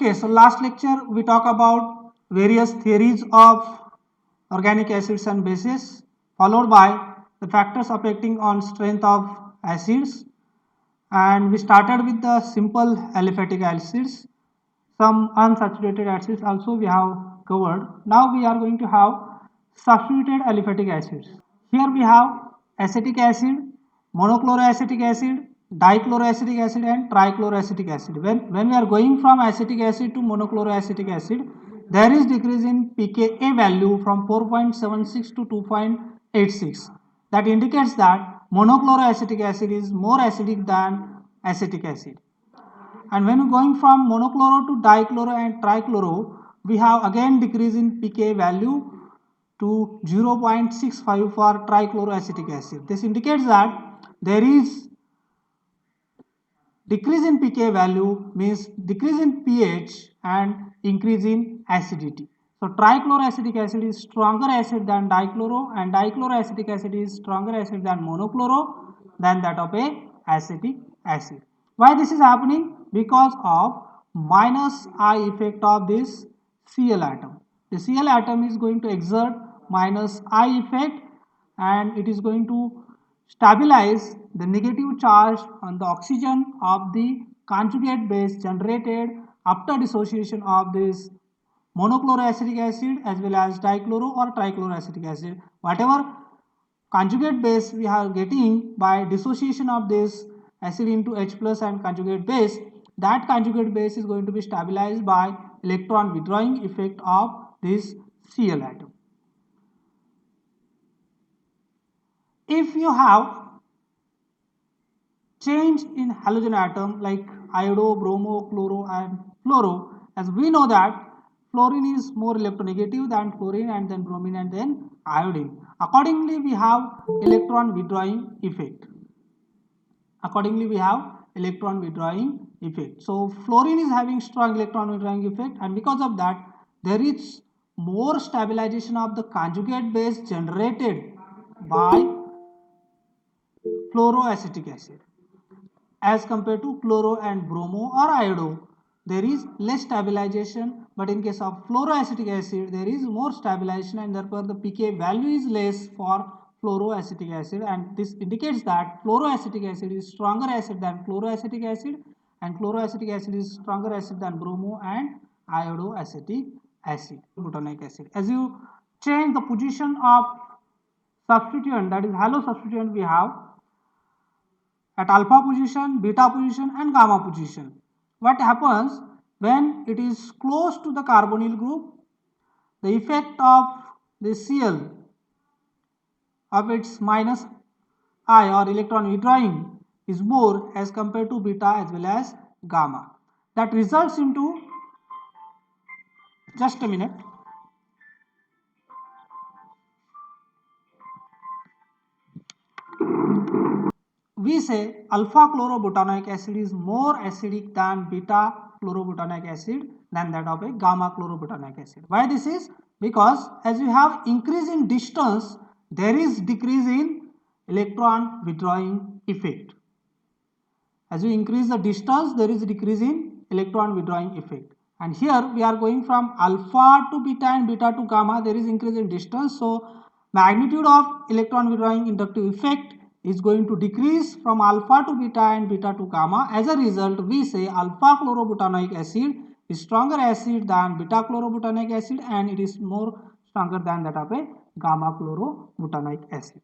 Okay, so last lecture we talk about various theories of organic acids and bases, followed by the factors affecting on strength of acids, and we started with the simple aliphatic acids. Some unsaturated acids also we have covered. Now we are going to have substituted aliphatic acids. Here we have acetic acid, monochloroacetic acid, dichloroacetic acid and trichloroacetic acid. When we are going from acetic acid to monochloroacetic acid, there is decrease in pKa value from 4.76 to 2.86. That indicates that monochloroacetic acid is more acidic than acetic acid. And when going from monochloro to dichloro and trichloro, we have again decrease in pKa value to 0.65 for trichloroacetic acid. This indicates that there is decrease in pKa value, means decrease in pH and increase in acidity. So trichloroacetic acid is stronger acid than dichloro, and dichloroacetic acid is stronger acid than monochloro than that of a acetic acid. Why this is happening? Because of minus I effect of this Cl atom. The Cl atom is going to exert minus I effect, and it is going to stabilize the negative charge on the oxygen of the conjugate base generated after dissociation of this monochloroacetic acid as well as dichloro or trichloroacetic acid. Whatever conjugate base we are getting by dissociation of this acid into H plus and conjugate base, that conjugate base is going to be stabilized by electron withdrawing effect of this Cl atom. If you have change in halogen atom like iodo, bromo, chloro and fluoro, as we know that fluorine is more electronegative than fluorine and then bromine and then iodine. Accordingly, we have electron withdrawing effect. So fluorine is having strong electron withdrawing effect, and because of that there is more stabilization of the conjugate base generated by fluoroacetic acid as compared to chloro and bromo or iodo. There is less stabilization, but in case of fluoroacetic acid there is more stabilization, and therefore the pK value is less for fluoroacetic acid, and this indicates that fluoroacetic acid is stronger acid than chloroacetic acid, and chloroacetic acid is stronger acid than bromo and iodoacetic acid, butanoic acid. As you change the position of substituent, that is halo substituent, we have at alpha position, beta position and gamma position. What happens when it is close to the carbonyl group? The effect of the Cl of its minus I or electron withdrawing is more as compared to beta as well as gamma. That results into, just a minute, we say alpha chlorobutanoic acid is more acidic than beta chlorobutanoic acid than that of a gamma chlorobutanoic acid. Why this is? Because as you have increase in distance, there is decrease in electron withdrawing effect. As you increase the distance, there is decrease in electron withdrawing effect. And here we are going from alpha to beta and beta to gamma, there is increase in distance. So magnitude of electron withdrawing inductive effect is going to decrease from alpha to beta and beta to gamma. As a result, we say alpha chlorobutanoic acid is stronger acid than beta chlorobutanoic acid, and it is more stronger than that of a gamma chlorobutanoic acid.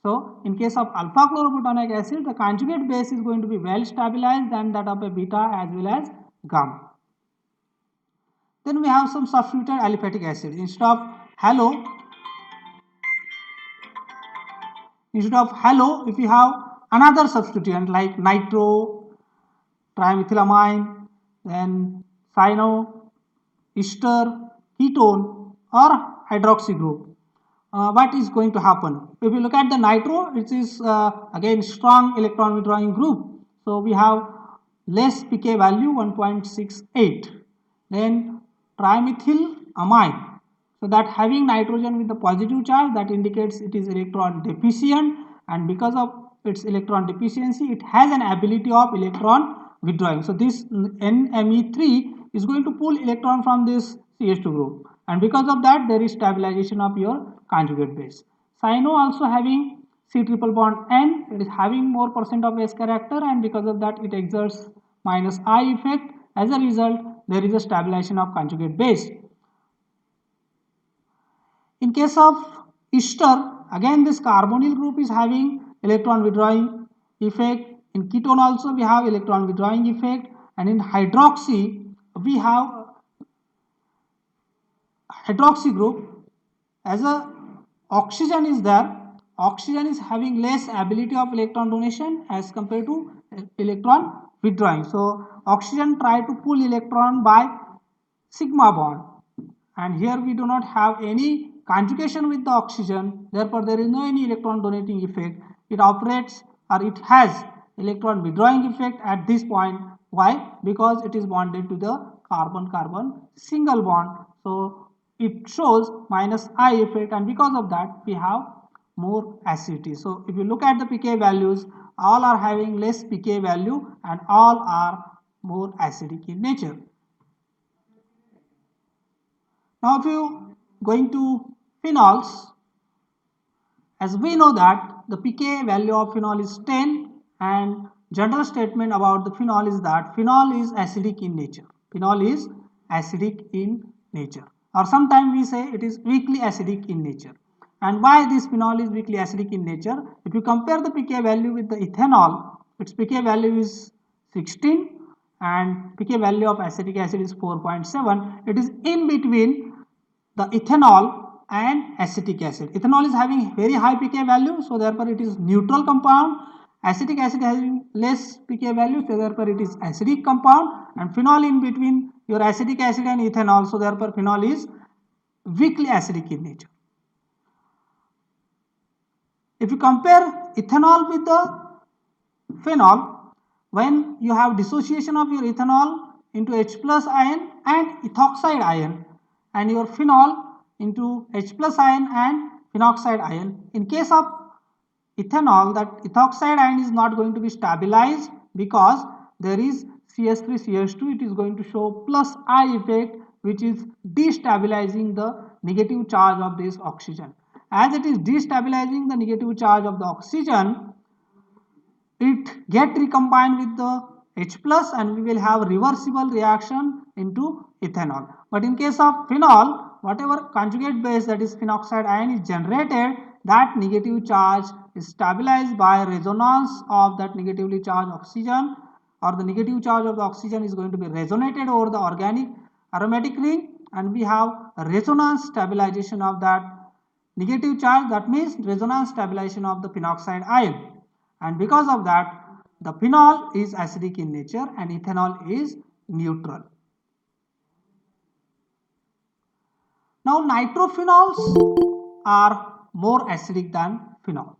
So in case of alpha chlorobutanoic acid, the conjugate base is going to be well stabilized than that of a beta as well as gamma. Then we have some substituted aliphatic acid. Instead of halo, if you have another substituent like nitro, trimethylamine, then cyano, ester, ketone or hydroxy group, what is going to happen? If you look at the nitro, it is again strong electron withdrawing group. So we have less pK value 1.68. Then trimethylamine, so that having nitrogen with the positive charge, that indicates it is electron deficient, and because of its electron deficiency it has an ability of electron withdrawing. So this NMe3 is going to pull electron from this CH2 group, and because of that there is stabilization of your conjugate base. Cyano also having C triple bond N, it is having more percent of S character, and because of that it exerts minus I effect. As a result, there is a stabilization of conjugate base. In case of ester, again this carbonyl group is having electron withdrawing effect. In ketone also we have electron withdrawing effect, and in hydroxy we have hydroxy group. As a oxygen is there, oxygen is having less ability of electron donation as compared to electron withdrawing. So oxygen try to pull electron by sigma bond, and here we do not have any conjugation with the oxygen, therefore there is no any electron donating effect. It operates, or it has electron withdrawing effect at this point. Why? Because it is bonded to the carbon-carbon single bond, so it shows minus I effect, and because of that we have more acidity. So if you look at the pK values, all are having less pK value and all are more acidic in nature. Now if you going to phenols, as we know that the pK value of phenol is 10, and general statement about the phenol is that phenol is acidic in nature. Phenol is acidic in nature, or sometimes we say it is weakly acidic in nature. And why this phenol is weakly acidic in nature? If you compare the pK value with the ethanol, its pK value is 16 and pK value of acetic acid is 4.7. It is in between the ethanol and acetic acid. Ethanol is having very high pK value, so therefore it is neutral compound. Acetic acid having less pK value, so therefore it is acidic compound, and phenol in between your acetic acid and ethanol, so therefore phenol is weakly acidic in nature. If you compare ethanol with the phenol, when you have dissociation of your ethanol into H plus ion and ethoxide ion, and your phenol into H plus ion and phenoxide ion, in case of ethanol, that ethoxide ion is not going to be stabilized because there is CH3 CH2, it is going to show plus I effect, which is destabilizing the negative charge of this oxygen. As it is destabilizing the negative charge of the oxygen, it get recombined with the H plus, and we will have reversible reaction into ethanol. But in case of phenol, whatever conjugate base, that is phenoxide ion, is generated, that negative charge is stabilized by resonance of that negatively charged oxygen, or the negative charge of the oxygen is going to be resonated over the organic aromatic ring, and we have a resonance stabilization of that negative charge. That means resonance stabilization of the phenoxide ion, and because of that the phenol is acidic in nature and ethanol is neutral. Now nitrophenols are more acidic than phenol.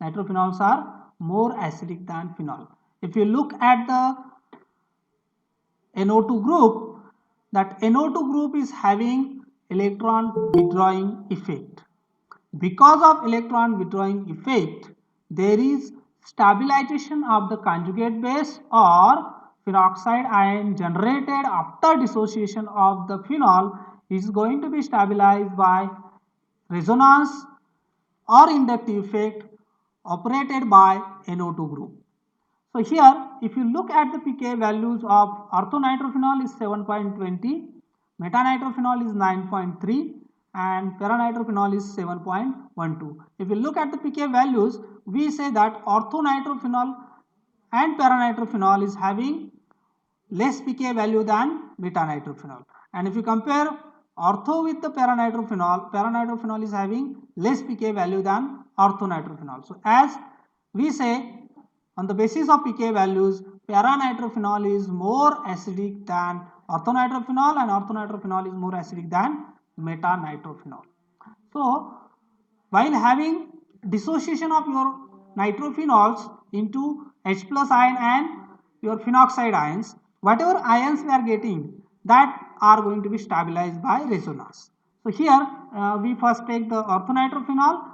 Nitrophenols are more acidic than phenol. If you look at the NO2 group, that NO2 group is having electron withdrawing effect. Because of electron withdrawing effect, there is stabilization of the conjugate base or phenoxide ion generated after dissociation of the phenol is going to be stabilized by resonance or inductive effect operated by NO2 group. So here if you look at the pK values of orthonitrophenol is 7.20, metanitrophenol is 9.3, and paranitrophenol is 7.12. If you look at the pK values, we say that orthonitrophenol and paranitrophenol is having less pK value than metanitrophenol. And if you compare ortho with the paranitrophenol, paranitrophenol is having less pK value than orthonitrophenol. So as we say, on the basis of pK values, paranitrophenol is more acidic than orthonitrophenol, and orthonitrophenol is more acidic than metanitrophenol. So while having dissociation of your nitrophenols into H plus ion and your phenoxide ions, whatever ions we are getting, that are going to be stabilized by resonance. So here we first take the orthonitrophenol.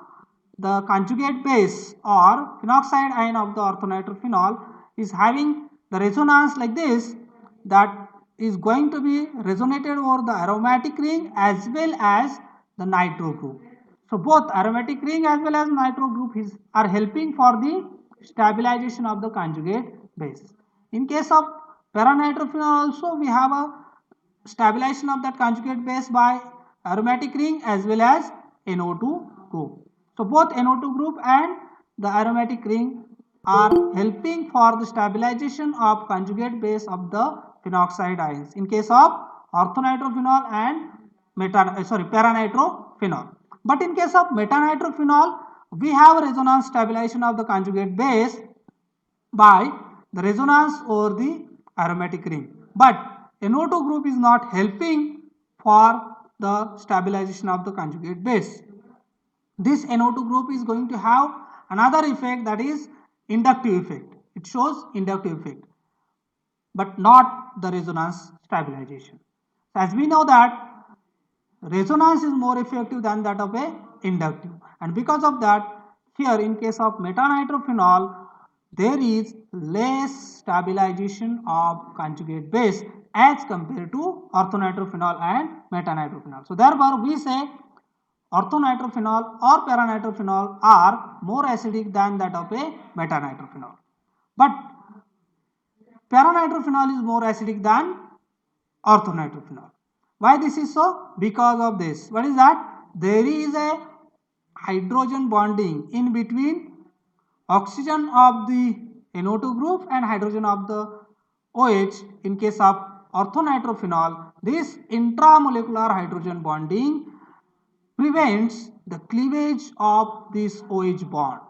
The conjugate base or phenoxide ion of the orthonitrophenol is having the resonance like this, that is going to be resonated over the aromatic ring as well as the nitro group. So both aromatic ring as well as nitro group are helping for the stabilization of the conjugate base. In case of paranitrophenol also we have a stabilization of that conjugate base by aromatic ring as well as NO2 group. So both NO2 group and the aromatic ring are helping for the stabilization of conjugate base of the phenoxide ions in case of orthonitrophenol and paranitrophenol. But in case of metanitrophenol, we have resonance stabilization of the conjugate base by the resonance over the aromatic ring. But NO2 group is not helping for the stabilization of the conjugate base. This NO2 group is going to have another effect, that is inductive effect. It shows inductive effect, but not the resonance stabilization. As we know that resonance is more effective than that of a inductive, and because of that here in case of metanitrophenol there is less stabilization of conjugate base as compared to orthonitrophenol and metanitrophenol. So therefore we say orthonitrophenol or paranitrophenol are more acidic than that of a metanitrophenol, but paranitrophenol is more acidic than orthonitrophenol. Why this is so? Because of this. What is that? There is a hydrogen bonding in between oxygen of the NO2 group and hydrogen of the OH. In case of orthonitrophenol, this intramolecular hydrogen bonding prevents the cleavage of this OH bond.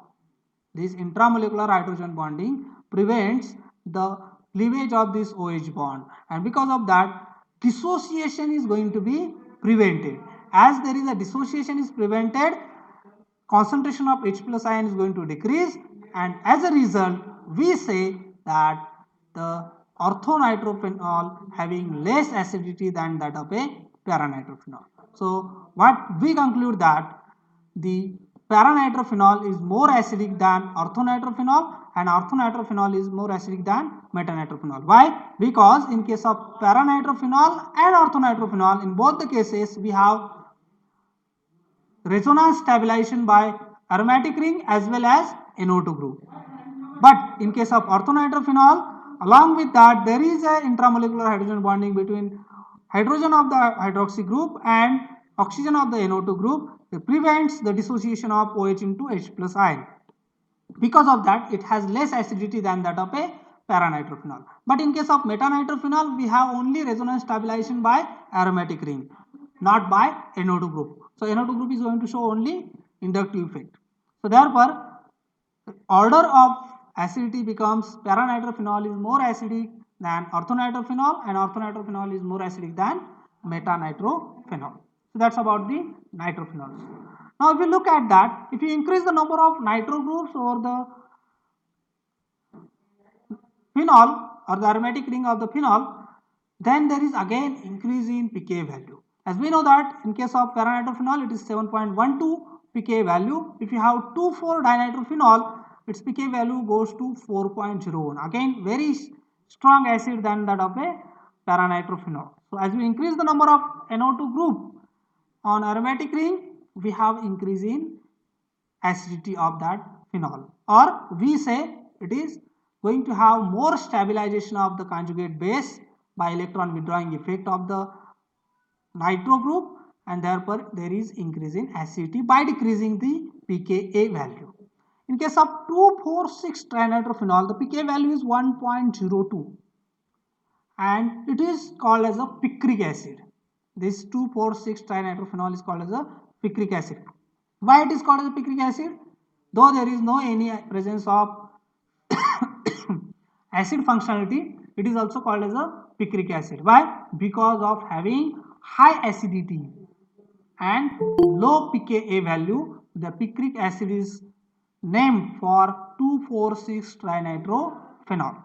This intramolecular hydrogen bonding prevents the cleavage of this OH bond, and because of that dissociation is going to be prevented. As there is a dissociation is prevented, concentration of H plus ion is going to decrease, and as a result we say that the orthonitrophenol having less acidity than that of a paranitrophenol. So what we conclude that the paranitrophenol is more acidic than orthonitrophenol and orthonitrophenol is more acidic than metanitrophenol. Why? Because in case of paranitrophenol and orthonitrophenol, in both the cases we have resonance stabilization by aromatic ring as well as NO2 group. But in case of orthonitrophenol, along with that there is a intramolecular hydrogen bonding between hydrogen of the hydroxy group and oxygen of the NO2 group. It prevents the dissociation of OH into H plus ion. Because of that it has less acidity than that of a paranitrophenol. But in case of metanitrophenol we have only resonance stabilization by aromatic ring, not by NO2 group. So NO2 group is going to show only inductive effect. So therefore order of acidity becomes paranitrophenol is more acidic than orthonitrophenol and orthonitrophenol is more acidic than metanitrophenol. So that's about the nitrophenols. Now if you look at that, if you increase the number of nitro groups over the phenol or the aromatic ring of the phenol, then there is again increase in pK value. As we know that in case of paranitrophenol it is 7.12 pK value. If you have 2,4-dinitrophenol, its pK value goes to 4.01. Again very strong acid than that of a paranitrophenol. So as we increase the number of NO2 group on aromatic ring, we have increase in acidity of that phenol, or we say it is going to have more stabilization of the conjugate base by electron withdrawing effect of the nitro group, and therefore there is increase in acidity by decreasing the pKa value. In case of 2,4,6-trinitrophenol, the pK value is 1.02 and it is called as a picric acid. This 2,4,6-trinitrophenol is called as a picric acid. Why it is called as a picric acid? Though there is no any presence of acid functionality, it is also called as a picric acid. Why? Because of having high acidity and low pKa value, the picric acid is named for 2,4,6-trinitrophenol.